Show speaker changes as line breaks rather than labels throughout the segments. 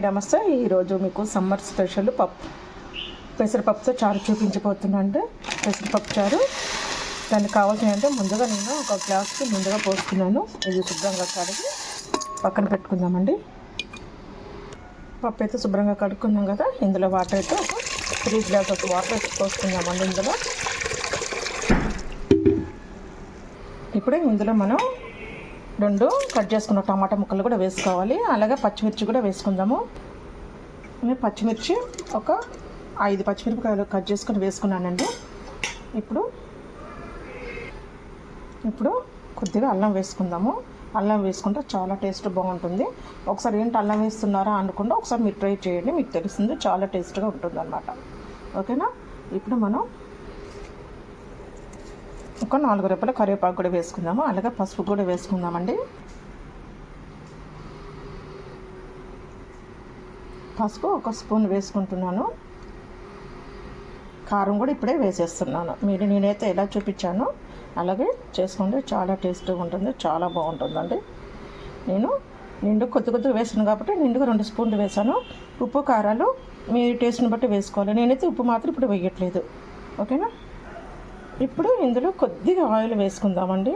నమస్తే. ఈరోజు మీకు సమ్మర్ స్పెషల్ పెసరపప్పుతో చారు చూపించబోతున్నా. అంటే పెసరపప్పు చారు దానికి కావాల్సినంటే ముందుగా నేను ఒక గ్లాస్కి ముందుగా పోస్తున్నాను. ఇది శుభ్రంగా కడిగి పక్కన పెట్టుకుందామండి. పప్పు అయితే శుభ్రంగా కడుక్కుందాం కదా. ఇందులో వాటర్ అయితే ఒక 3 గ్లాసెస్ వాటర్ అయితే పోసుకుందామండి. ఇందులో మనం 2 కట్ చేసుకున్న టమాటా ముక్కలు కూడా వేసుకోవాలి. అలాగే పచ్చిమిర్చి కూడా వేసుకుందాము. నేను పచ్చిమిర్చి ఒక 5 పచ్చిమిరపకాయలు కట్ చేసుకొని వేసుకున్నానండి. ఇప్పుడు కొద్దిగా అల్లం వేసుకుందాము. అల్లం వేసుకుంటే చాలా టేస్ట్ బాగుంటుంది. ఒకసారి ఏంటి అల్లం వేస్తున్నారా అనుకుంటే ఒకసారి మీరు ట్రై చేయండి, మీకు తెలుస్తుంది. చాలా టేస్ట్గా ఉంటుంది అన్నమాట. ఓకేనా. ఇప్పుడు మనం ఒక 4 రెప్పల కరివేపాకు కూడా వేసుకుందాము. అలాగే పసుపు కూడా వేసుకుందామండి. పసుపు 1 స్పూన్ వేసుకుంటున్నాను. కారం కూడా ఇప్పుడే వేసేస్తున్నాను. నేనైతే ఎలా చూపించానో అలాగే చేసుకోండి. చాలా టేస్ట్గా ఉంటుంది, చాలా బాగుంటుందండి. నేను కొద్దిగా వేసాను కాబట్టి నిండుగా 2 స్పూన్లు వేసాను. ఉప్పు కారాలు మీ టేస్ట్ని బట్టి వేసుకోవాలి. నేనైతే ఉప్పు మాత్రం ఇప్పుడు వేయట్లేదు. ఓకేనా. ఇప్పుడు ఇందులో కొద్దిగా ఆయిల్ వేసుకుందామండి.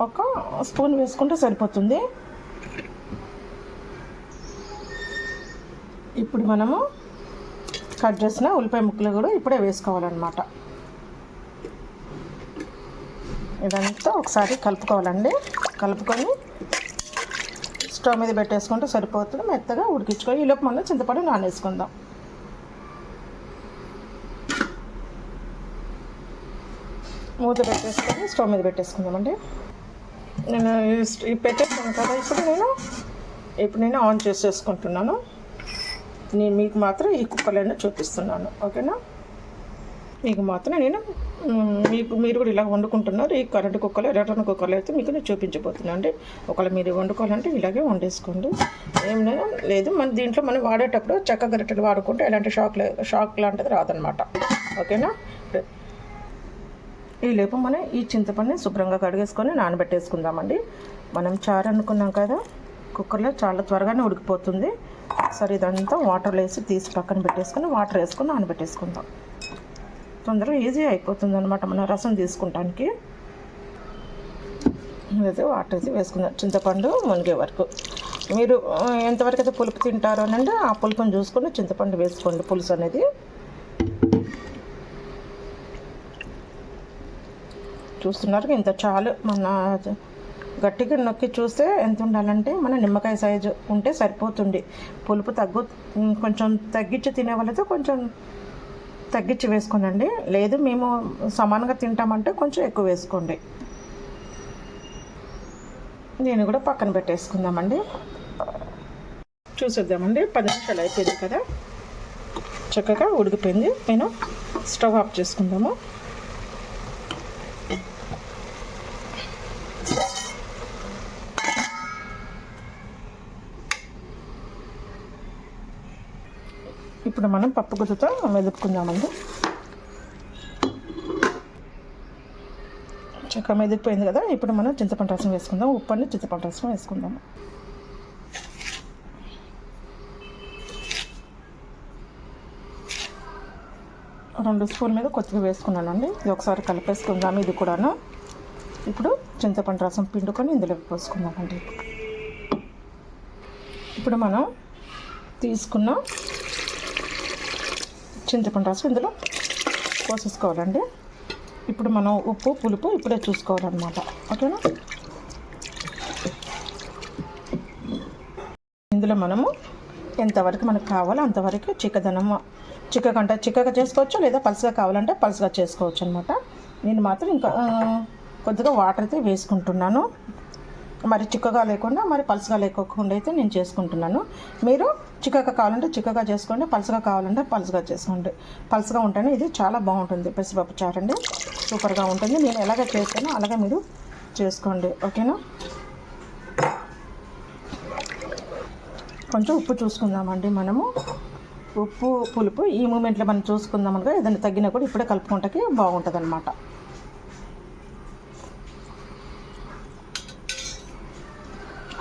1 స్పూన్ వేసుకుంటే సరిపోతుంది. ఇప్పుడు మనము కట్ చేసిన ఉల్లిపాయ ముక్కలు కూడా ఇప్పుడే వేసుకోవాలన్నమాట. ఇదంతా ఒకసారి కలుపుకోవాలండి. కలుపుకొని స్టవ్ మీద పెట్టేసుకుంటే సరిపోతుంది. మెత్తగా ఉడికించుకొని ఈలోపు మనం చింతపండు నానేసుకుందాం. మూత పెట్టేసుకొని స్టవ్ మీద పెట్టేసుకుందామండి. నేను పెట్టేసాను కదా. ఇప్పుడు నేను ఆన్ చేసేసుకుంటున్నాను. నేను మీకు మాత్రం ఈ కుక్కర్లోనే చూపిస్తున్నాను. ఓకేనా. మీకు మాత్రం మీరు కూడా ఇలా వండుకుంటున్నారు. ఈ కరెంట్ కుక్కర్లో, ఎలక్ట్రానిక్ కుక్కర్లో అయితే మీకు నేను చూపించబోతున్నాను అండి. ఒకవేళ మీరు వండుకోవాలంటే ఇలాగే వండేసుకోండి. ఏం లేదు. మన దీంట్లో మనం వాడేటప్పుడు చెక్క గరిటెలు వాడుకుంటే ఎలాంటి షాక్ లాంటిది రాదనమాట. ఓకేనా. ఈ లేపు మనం ఈ చింతపండుని శుభ్రంగా కడిగేసుకొని నానబెట్టేసుకుందామండి. మనం చారు అనుకున్నాం కదా, కుక్కర్లో చాలా త్వరగానే ఉడికిపోతుంది. సరే, ఇదంతా వాటర్లో వేసి తీసి పక్కన పెట్టేసుకొని వాటర్ వేసుకొని నానబెట్టేసుకుందాం. తొందరగా ఈజీ అయిపోతుంది అనమాట మనం రసం తీసుకుంటానికి. అయితే వాటర్ అయితే వేసుకుందాం చింతపండు మునిగే వరకు. మీరు ఎంతవరకు అయితే పులుపు తింటారో అనండి ఆ పులుపుని చూసుకొని చింతపండు వేసుకోండి. పులుసు అనేది చూస్తున్నారు ఇంత చాలు. మన గట్టిగా నొక్కి చూస్తే ఎంత ఉండాలంటే మన నిమ్మకాయ సైజు ఉంటే సరిపోతుంది. పులుపు కొంచెం తగ్గించి తినే వాళ్ళతో కొంచెం తగ్గించి వేసుకోనండి. లేదు మేము సమానంగా తింటామంటే కొంచెం ఎక్కువ వేసుకోండి. నేను కూడా పక్కన పెట్టేసుకుందామండి. చూసేద్దామండి. 10 నిమిషాలు అయిపోయింది కదా, చక్కగా ఉడికిపోయింది. నేను స్టవ్ ఆఫ్ చేసుకుందాము. ఇప్పుడు మనం పప్పు గుత్తుతో మెదుపుకుందామండి. చక్కగా మెదిగిపోయింది కదా. ఇప్పుడు మనం చింతపండు రసం వేసుకుందాం. ఉప్పు చింతపండు రసం వేసుకుందాము. రెండు స్పూన్ మీద కొద్దిగా వేసుకున్నానండి. ఇది ఒకసారి కలిపేసుకుందాము. ఇది కూడాను. ఇప్పుడు చింతపండు రసం పిండుకొని ఇందులో పోసుకుందామండి. ఇప్పుడు మనం తీసుకున్న చింతపండు రసం ఇందులో పోసేసుకోవాలండి. ఇప్పుడు మనం ఉప్పు పులుపు ఇప్పుడే చూసుకోవాలన్నమాట. ఓకేనా. ఇందులో మనము ఎంతవరకు మనకు కావాలో అంతవరకు చిక్కగా చేసుకోవచ్చు, లేదా పలుసగా కావాలంటే పలుసగా చేసుకోవచ్చు అనమాట. నేను మాత్రం ఇంకా కొద్దిగా వాటర్ అయితే వేసుకుంటున్నాను. మరి చిక్కగా లేకుండా మరి పలుసగా లేకోకుండా అయితే నేను చేసుకుంటున్నాను. మీరు చిక్కగా కావాలంటే చిక్కగా చేసుకోండి, పలుసగా కావాలంటే పలుసగా చేసుకోండి. పలుసగా ఉంటేనే ఇది చాలా బాగుంటుంది. పెసరపప్పు చారు అండి, సూపర్గా ఉంటుంది. నేను ఎలాగ చేస్తానో అలాగే మీరు చేసుకోండి. ఓకేనా. కొంచెం ఉప్పు చూసుకుందామండి. మనము ఉప్పు పులుపు ఈ మూమెంట్లో మనం చూసుకుందాం అనుకో. ఏదైనా తగ్గినా కూడా ఇప్పుడే కలుపుకుంటే బాగుంటుంది అనమాట.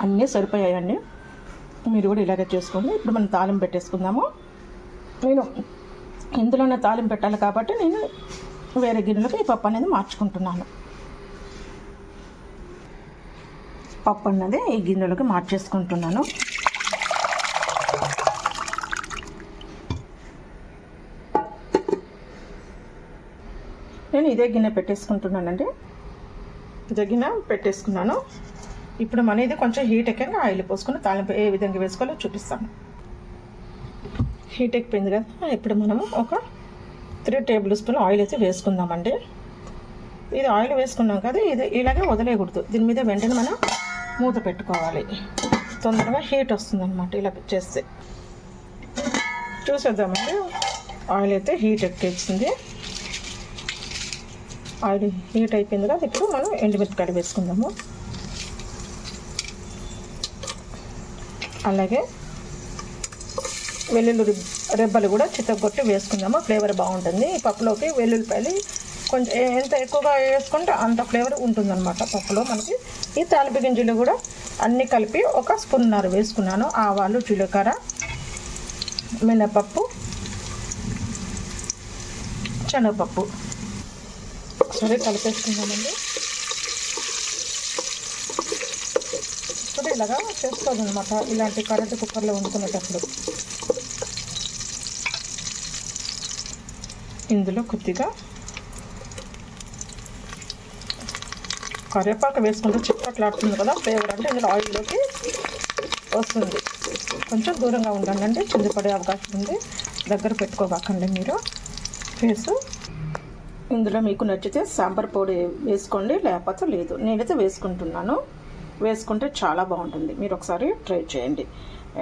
అన్నీ సరిపోయాయండి. మీరు కూడా ఇలాగే చేసుకోండి. ఇప్పుడు మనం తాలింపు పెట్టేసుకుందాము. నేను ఇందులోనే తాలింపు పెట్టాలి కాబట్టి నేను వేరే గిన్నెలోకి ఈ పప్పు అనేది మార్చుకుంటున్నాను. పప్పు అన్నది ఈ గిన్నెలోకి మార్చేసుకుంటున్నాను. నేను ఇదే గిన్నె పెట్టేసుకుంటున్నానండి. ఇదే గిన్నె పెట్టేసుకున్నాను. ఇప్పుడు మన ఇది కొంచెం హీట్ ఎక్కాక ఆయిల్ పోసుకుని తాలింపు ఏ విధంగా వేసుకోవాలో చూపిస్తాను. హీట్ ఎక్కిపోయింది కదా, ఇప్పుడు మనము ఒక 3 టేబుల్ స్పూన్ ఆయిల్ అయితే వేసుకుందామండి. ఇది ఆయిల్ వేసుకున్నాం కదా, ఇది ఇలాగే వదిలేయకూడదు. దీని మీద వెంటనే మనం మూత పెట్టుకోవాలి. తొందరగా హీట్ వస్తుంది అనమాట ఇలా చేస్తే. చూసేద్దామండి. ఆయిల్ అయితే హీట్ ఎక్కించింది. ఆయిల్ హీట్ అయిపోయింది కదా, ఇప్పుడు మనం ఎండుమిరపకాయలు వేసుకుందాము. అలాగే వెల్లుల్లి రెబ్బలు కూడా చితగొట్టి వేసుకుందాము. ఫ్లేవర్ బాగుంటుంది ఈ పప్పులోకి. వెల్లుల్లిపాయలు కొంచెం ఎంత ఎక్కువగా వేసుకుంటే అంత ఫ్లేవర్ ఉంటుందన్నమాట పప్పులో మనకి. ఈ తాలింపు గింజలు కూడా అన్నీ కలిపి 1 స్పూన్నర వేసుకున్నాను. ఆవాలు, జీలకర్ర, మినపప్పు, శనగపప్పు సరే కలిపేసుకుందామండి. ఇప్పుడు ఇలాగా చేసుకోవాలన్నమాట, ఇలాంటి కరెంటు కుక్కర్లో వండుకునేటప్పుడు. ఇందులో కొద్దిగా కరివేపాకు వేసుకుంటే చిక్కట్లాడుతుంది కదా ఫ్లేవర్, అంటే ఇందులో ఆయిల్లోకి వస్తుంది. కొంచెం దూరంగా ఉండండి, చిందిపడే అవకాశం ఉంది. దగ్గర పెట్టుకోకండి మీరు ఫేసు. ఇందులో మీకు నచ్చితే సాంబార్ పొడి వేసుకోండి, లేకపోతే లేదు. నేనైతే వేసుకుంటున్నాను. వేసుకుంటే చాలా బాగుంటుంది. మీరు ఒకసారి ట్రై చేయండి.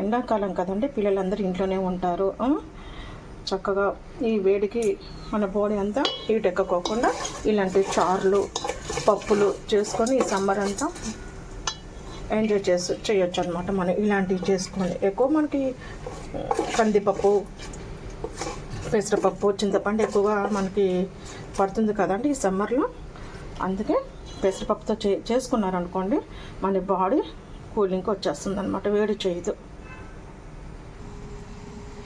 ఎండాకాలం కదండి, పిల్లలందరూ ఇంట్లోనే ఉంటారు. చక్కగా ఈ వేడికి మన బాడీ అంతా హీట్ ఎక్కకోకుండా ఇలాంటి చారులు, పప్పులు చేసుకొని ఈ సమ్మర్ అంతా ఎంజాయ్ చేయొచ్చు అనమాట. మనం ఇలాంటివి చేసుకొని ఎక్కువ మనకి కందిపప్పు, పెసరపప్పు, చింతపండు ఎక్కువగా మనకి పడుతుంది కదండి ఈ సమ్మర్లో. అందుకే పెసరపప్పుతో చేసుకున్నారనుకోండి మన బాడీ కూలింగ్కి వచ్చేస్తుంది అనమాట, వేడి చేయదు.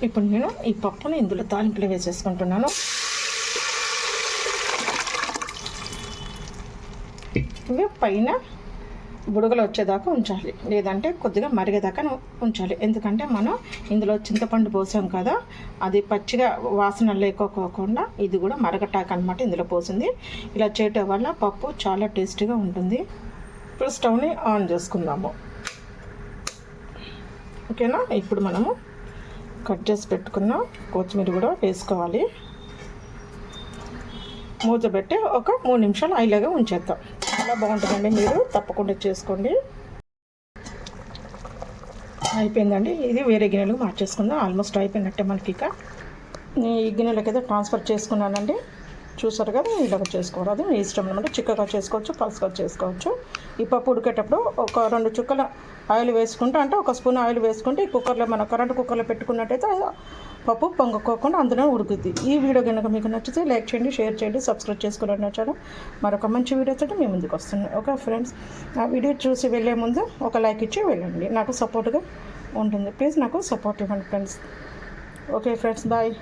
ఇప్పుడు నేను ఈ పప్పుని ఇందులో తాలింపులో వేసేసుకుంటున్నాను. ఇవి పైన బుడగలు వచ్చేదాకా ఉంచాలి, లేదంటే కొద్దిగా మరిగేదాకా ఉంచాలి. ఎందుకంటే మనం ఇందులో చింతపండు పోసాం కదా, అది పచ్చిగా వాసన లేకోకుండా ఇది కూడా మరగటాక అనమాట ఇందులో పోసింది. ఇలా చేయటం వల్ల పప్పు చాలా టేస్టీగా ఉంటుంది. ఇప్పుడు స్టవ్ని ఆన్ చేసుకుందాము. ఓకేనా. ఇప్పుడు మనము కట్ చేసి పెట్టుకున్న కొత్తిమీర కూడా వేసుకోవాలి. మూత పెట్టి ఒక 3 నిమిషాలు అయిలాగా ఉంచేద్దాం. చాలా బాగుంటుందండి, మీరు తప్పకుండా చేసుకోండి. అయిపోయిందండి. ఇది వేరే గిన్నెలకు మార్చేసుకుందాం. ఆల్మోస్ట్ అయిపోయినట్టే మనకి. ఇక ఈ గిన్నెలకి అయితే ట్రాన్స్ఫర్ చేసుకున్నానండి. చూసారు కదా, ఇలాగ చేసుకోవాలి. అది మీ ఇష్టం అనమాట. చిక్కగా చేసుకోవచ్చు, పలుసుగా చేసుకోవచ్చు. ఈ పప్పు ఉడికేటప్పుడు ఒక 2 చుక్కల ఆయిల్ వేసుకుంటే, అంటే 1 స్పూన్ ఆయిల్ వేసుకుంటే ఈ కుక్కర్లో, మన కరెంట్ కుక్కర్లో పెట్టుకున్నట్టయితే పప్పు పొంగకోకుండా అందులో ఉడుకుద్ది. ఈ వీడియో కనుక మీకు నచ్చితే లైక్ చేయండి, షేర్ చేయండి, సబ్స్క్రైబ్ చేసుకోవడం నచ్చడం. మరొక మంచి వీడియోతో మీ ముందుకు వస్తున్నాయి. ఓకే ఫ్రెండ్స్, ఆ వీడియో చూసి వెళ్ళే ముందు ఒక లైక్ ఇచ్చి వెళ్ళండి, నాకు సపోర్ట్గా ఉంటుంది. ప్లీజ్ నాకు సపోర్ట్ ఇవ్వండి ఫ్రెండ్స్. Okay friends, bye.